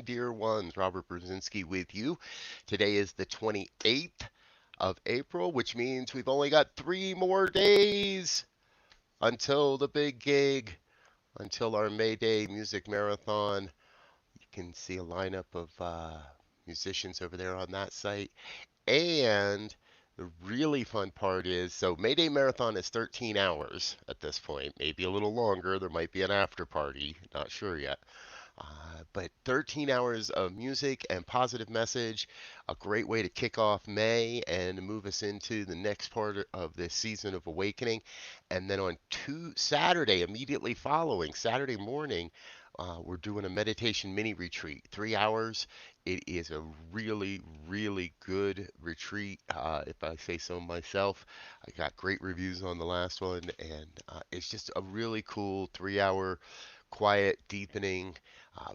dear ones. Robert Brzezinski with you. Today is the 28th of April, which means we've only got 3 more days until the big gig, until our May Day music marathon. You can see a lineup of musicians over there on that site. And the really fun part is, so May Day Marathon is 13 hours at this point, maybe a little longer. There might be an after party, not sure yet. But 13 hours of music and positive message, a great way to kick off May and move us into the next part of this season of awakening. And then on Saturday, immediately following, Saturday morning, we're doing a meditation mini retreat, 3 hours. It is a really, really good retreat, if I say so myself. I got great reviews on the last one, and it's just a really cool 3 hour quiet, deepening,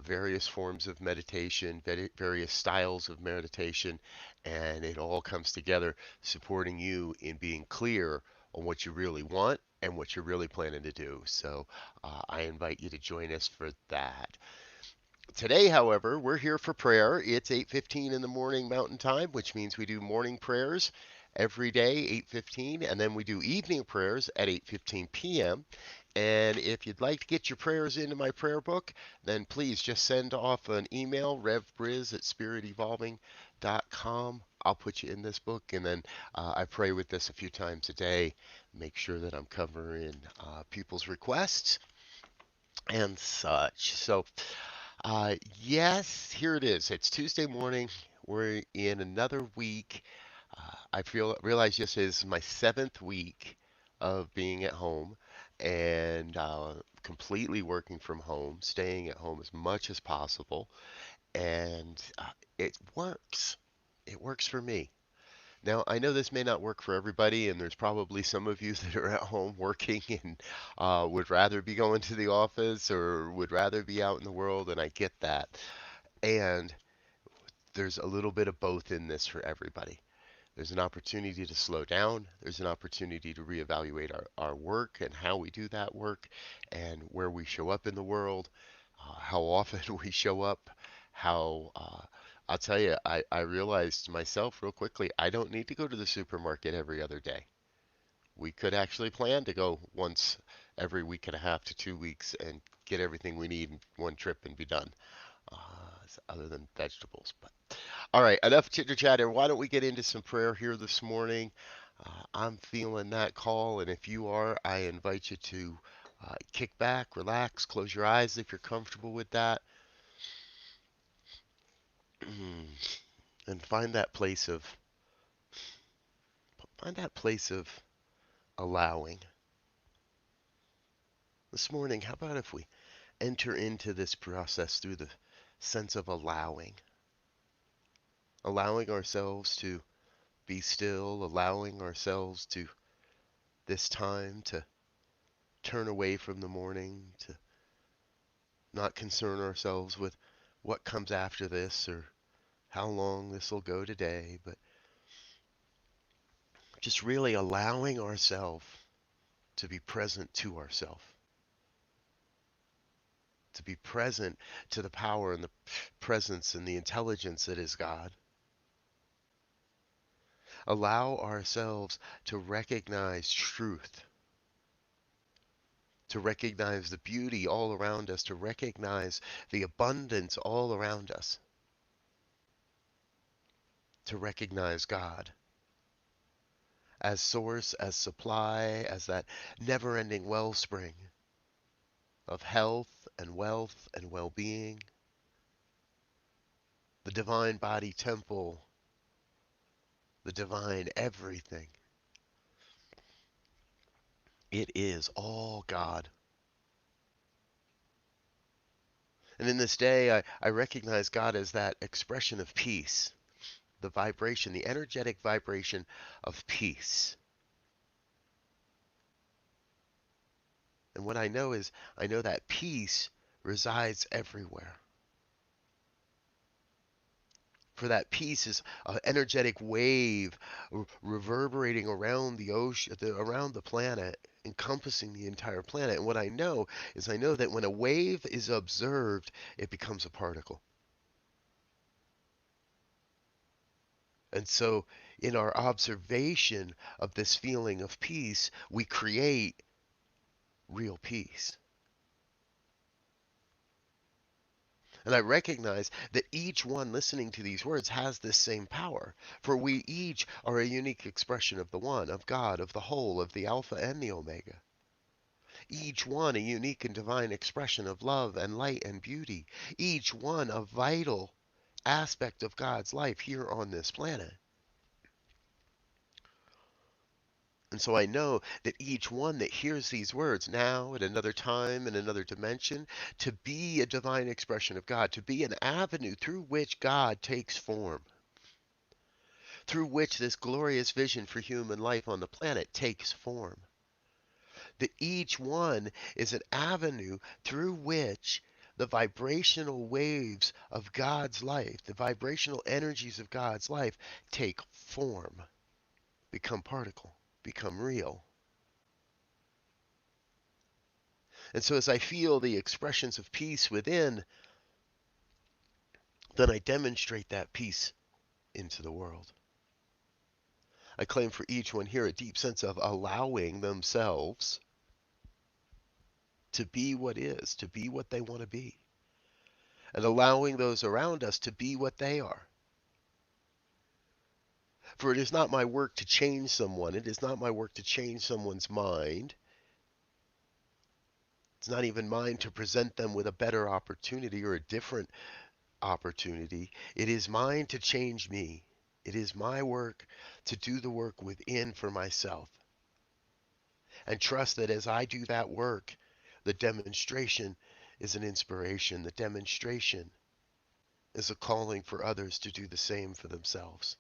various forms of meditation, various styles of meditation, and it all comes together supporting you in being clear on what you really want and what you're really planning to do. So I invite you to join us for that. Today, however, we're here for prayer. It's 8:15 in the morning Mountain Time, which means we do morning prayers every day, 8:15, and then we do evening prayers at 8:15 p.m. And if you'd like to get your prayers into my prayer book, then please just send off an email, revbriz@spiritevolving.com. I'll put you in this book, and then I pray with this a few times a day. Make sure that I'm covering people's requests and such. So, yes, here it is. It's Tuesday morning. We're in another week. I realize yesterday is my 7th week of being at home and completely working from home, staying at home as much as possible, and it works. It works for me. Now, I know this may not work for everybody, and there's probably some of you that are at home working and would rather be going to the office or would rather be out in the world, and I get that. And there's a little bit of both in this for everybody. There's an opportunity to slow down. There's an opportunity to reevaluate our work and how we do that work and where we show up in the world, how often we show up, how I'll tell you, I realized myself real quickly, I don't need to go to the supermarket every other day. We could actually plan to go once every week and a half to 2 weeks and get everything we need in one trip and be done, uh, other than vegetables. But all right, enough chitter chatter. Why don't we get into some prayer here this morning? I'm feeling that call, and if you are, I invite you to kick back, relax, close your eyes if you're comfortable with that, and find that place of allowing. This morning, how about if we enter into this process through the sense of allowing ourselves to be still, allowing ourselves to this time to turn away from the morning, to not concern ourselves with what comes after this or how long this will go today, but just really allowing ourselves to be present to ourselves, to be present to the power and the presence and the intelligence that is God. Allow ourselves to recognize truth, to recognize the beauty all around us, to recognize the abundance all around us, to recognize God as source, as supply, as that never ending wellspring of health and wealth and well being, the divine body temple, the divine everything. It is all God. And in this day, I recognize God as that expression of peace, the vibration, the energetic vibration of peace. And what I know is, I know that peace resides everywhere. For that peace is an energetic wave reverberating around the ocean, around the planet, encompassing the entire planet. And what I know is I know that when a wave is observed, it becomes a particle. And so, in our observation of this feeling of peace, we create real peace. And I recognize that each one listening to these words has this same power, for we each are a unique expression of the One, of God, of the whole, of the Alpha and the Omega. Each one a unique and divine expression of love and light and beauty. Each one a vital aspect of God's life here on this planet. And so I know that each one that hears these words now, at another time, in another dimension, to be a divine expression of God, to be an avenue through which God takes form, through which this glorious vision for human life on the planet takes form. That each one is an avenue through which the vibrational waves of God's life, the vibrational energies of God's life take form, become particle, become real. And so as I feel the expressions of peace within, then I demonstrate that peace into the world. I claim for each one here a deep sense of allowing themselves to be what is, to be what they want to be, and allowing those around us to be what they are. For it is not my work to change someone. It is not my work to change someone's mind. It's not even mine to present them with a better opportunity or a different opportunity. It is mine to change me. It is my work to do the work within for myself. And trust that as I do that work, the demonstration is an inspiration. The demonstration is a calling for others to do the same for themselves.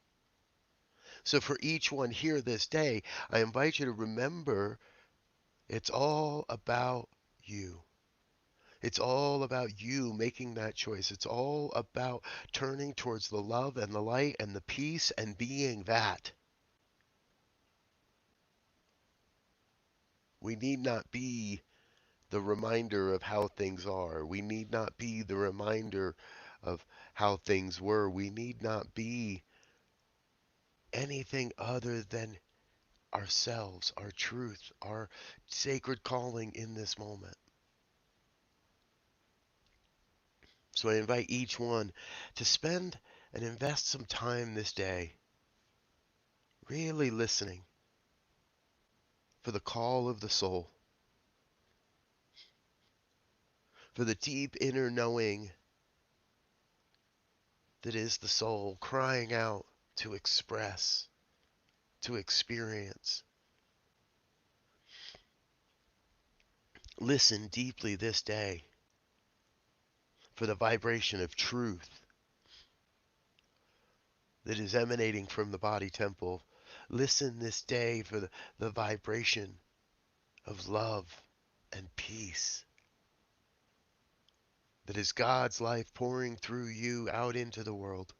So for each one here this day, I invite you to remember it's all about you. It's all about you making that choice. It's all about turning towards the love and the light and the peace and being that. We need not be the reminder of how things are. We need not be the reminder of how things were. We need not be anything other than ourselves, our truth, our sacred calling in this moment. So I invite each one to spend and invest some time this day really listening for the call of the soul, for the deep inner knowing that is the soul crying out to express, to experience. Listen deeply this day for the vibration of truth that is emanating from the body temple. Listen this day for the vibration of love and peace that is God's life pouring through you out into the world.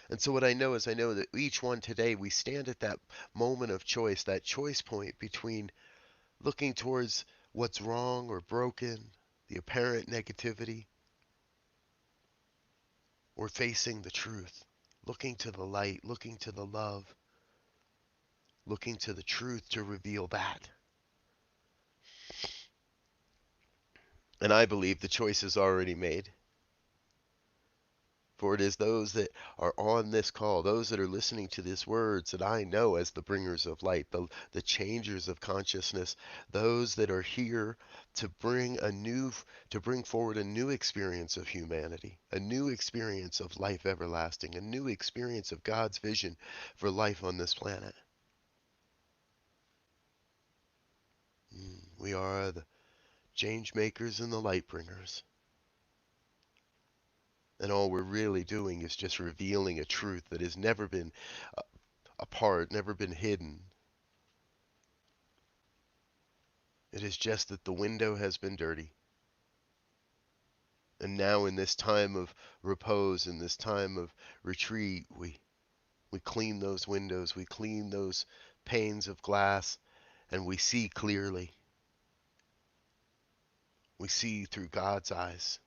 And so what I know is I know that each one today, we stand at that moment of choice, that choice point between looking towards what's wrong or broken, the apparent negativity, or facing the truth, looking to the light, looking to the love, looking to the truth to reveal that. And I believe the choice is already made. For it is those that are on this call, those that are listening to these words that I know as the bringers of light, the changers of consciousness, those that are here to to bring forward a new experience of humanity, a new experience of life everlasting, a new experience of God's vision for life on this planet. We are the change makers and the light bringers. And all we're really doing is just revealing a truth that has never been apart, never been hidden. It is just that the window has been dirty. And now in this time of repose, in this time of retreat, we clean those windows, we clean those panes of glass, and we see clearly. We see through God's eyes.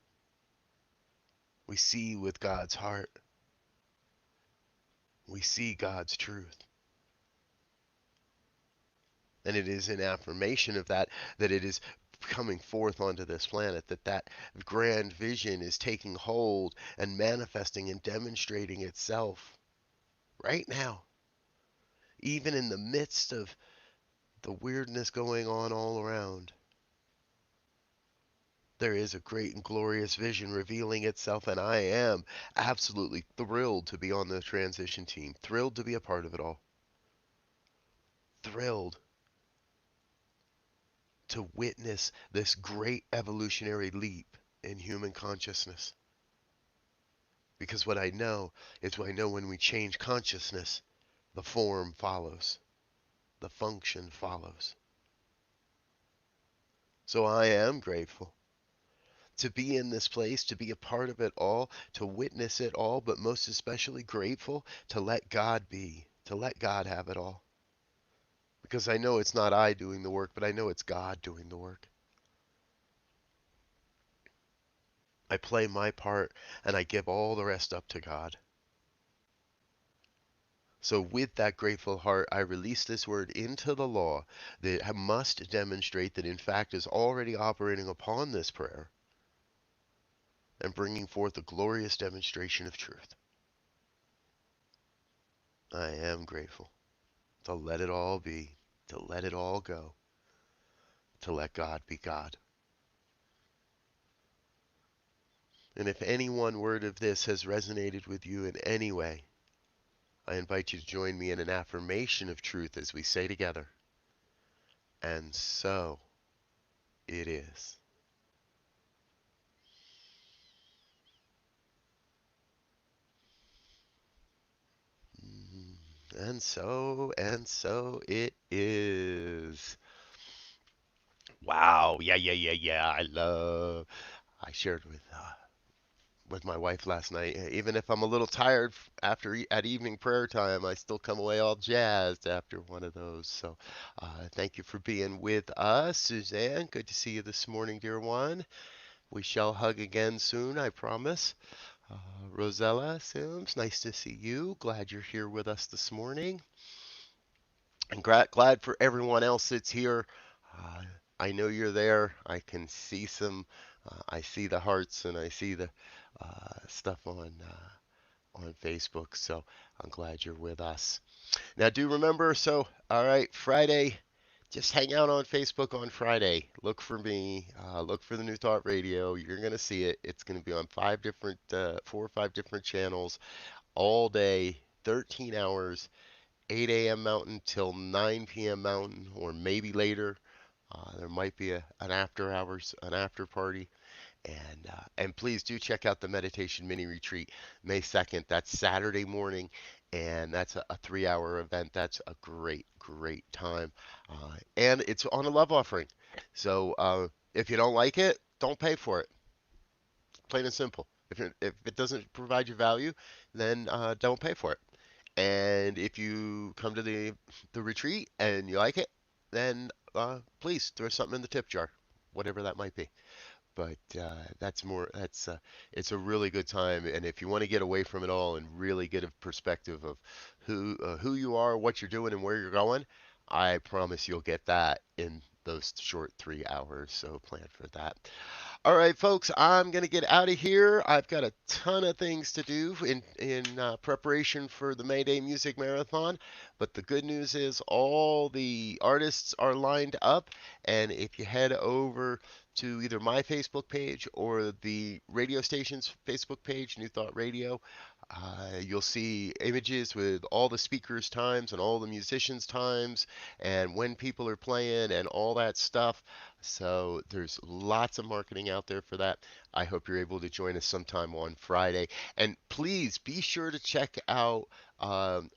We see with God's heart. We see God's truth. And it is in affirmation of that that it is coming forth onto this planet, that that grand vision is taking hold and manifesting and demonstrating itself right now, even in the midst of the weirdness going on all around. There is a great and glorious vision revealing itself, and I am absolutely thrilled to be on the transition team, thrilled to be a part of it all, thrilled to witness this great evolutionary leap in human consciousness. Because what I know is I know when we change consciousness, the form follows, the function follows. So I am grateful to be in this place, to be a part of it all, to witness it all, but most especially grateful to let God be, to let God have it all. Because I know it's not I doing the work, but I know it's God doing the work. I play my part and I give all the rest up to God. So, with that grateful heart, I release this word into the law that must demonstrate that, in fact, is already operating upon this prayer and bringing forth a glorious demonstration of truth. I am grateful to let it all be, to let it all go, to let God be God. And if any one word of this has resonated with you in any way, I invite you to join me in an affirmation of truth as we say together, and so it is. And so it is. Wow. Yeah. I shared with my wife last night. Even if I'm a little tired after at evening prayer time, I still come away all jazzed after one of those. So, thank you for being with us, Suzanne. Good to see you this morning, dear one. We shall hug again soon, I promise. Uh, Rosella Sims, nice to see you. Glad you're here with us this morning. And glad for everyone else that's here. Uh, I know you're there. I can see I see the hearts and I see the stuff on Facebook. So I'm glad you're with us. Now, do remember, so, all right, Friday, just hang out on Facebook on Friday. Look for me. Look for the New Thought Radio. You're going to see it. It's going to be on 4 or 5 different channels all day, 13 hours. 8 a.m. Mountain till 9 p.m. Mountain, or maybe later. There might be an after party, and please do check out the meditation mini retreat May 2nd. That's Saturday morning, and that's a 3-hour event. That's a great time, and it's on a love offering. So if you don't like it, don't pay for it. Plain and simple. If it doesn't provide you value, then don't pay for it. And if you come to the retreat and you like it, then please throw something in the tip jar, whatever that might be. But it's a really good time. And if you want to get away from it all and really get a perspective of who you are, what you're doing, and where you're going, I promise you'll get that in those short 3 hours. So plan for that. All right, folks, I'm going to get out of here. I've got a ton of things to do in preparation for the May Day Music Marathon. But the good news is all the artists are lined up. And if you head over to either my Facebook page or the radio station's Facebook page, New Thought Radio, you'll see images with all the speakers' times and all the musicians' times and when people are playing and all that stuff. So there's lots of marketing out there for that. I hope you're able to join us sometime on Friday. And please be sure to check out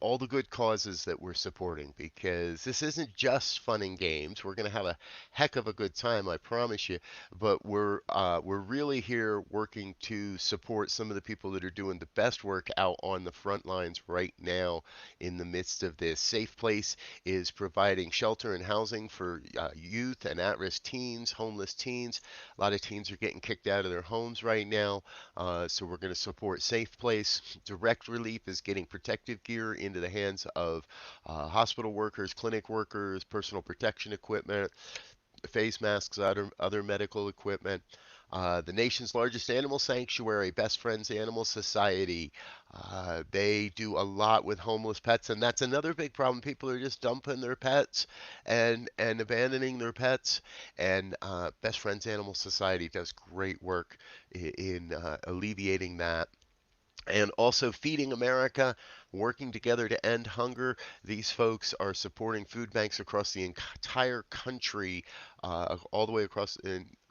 all the good causes that we're supporting, because this isn't just fun and games. We're going to have a heck of a good time, I promise you. But we're really here working to support some of the people that are doing the best work out on the front lines right now in the midst of this. Safe Place is providing shelter and housing for youth and at-risk teens, homeless teens. A lot of teens are getting kicked out of their homes right now, so we're going to support Safe Place. Direct Relief is getting protective gear into the hands of hospital workers, clinic workers, personal protection equipment, face masks, other medical equipment. The nation's largest animal sanctuary, Best Friends Animal Society, they do a lot with homeless pets, and that's another big problem. People are just dumping their pets and abandoning their pets, and Best Friends Animal Society does great work in alleviating that, and also Feeding America, working together to end hunger. These folks are supporting food banks across the entire country, all the way across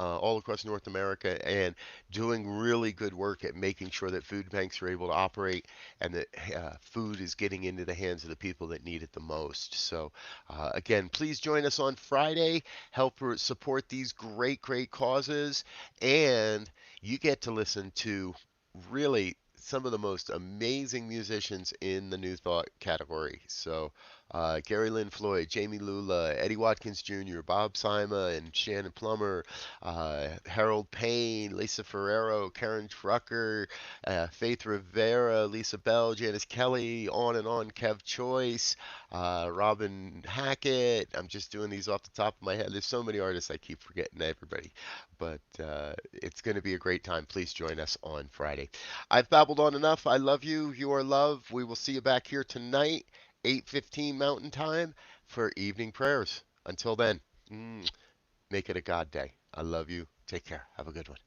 all across North America, and doing really good work at making sure that food banks are able to operate and that food is getting into the hands of the people that need it the most. So, again, please join us on Friday. Help support these great causes, and you get to listen to really some of the most amazing musicians in the New Thought category. So, Gary Lynn Floyd, Jamie Lula, Eddie Watkins Jr., Bob Sima, and Shannon Plummer, Harold Payne, Lisa Ferrero, Karen Trucker, Faith Rivera, Lisa Bell, Janice Kelly, on and on, Kev Choice, Robin Hackett. I'm just doing these off the top of my head. There's so many artists, I keep forgetting everybody. But it's going to be a great time. Please join us on Friday. I've babbled on enough. I love you. You are loved. We will see you back here tonight, 8:15 Mountain Time, for evening prayers. Until then, make it a God day. I love you. Take care. Have a good one.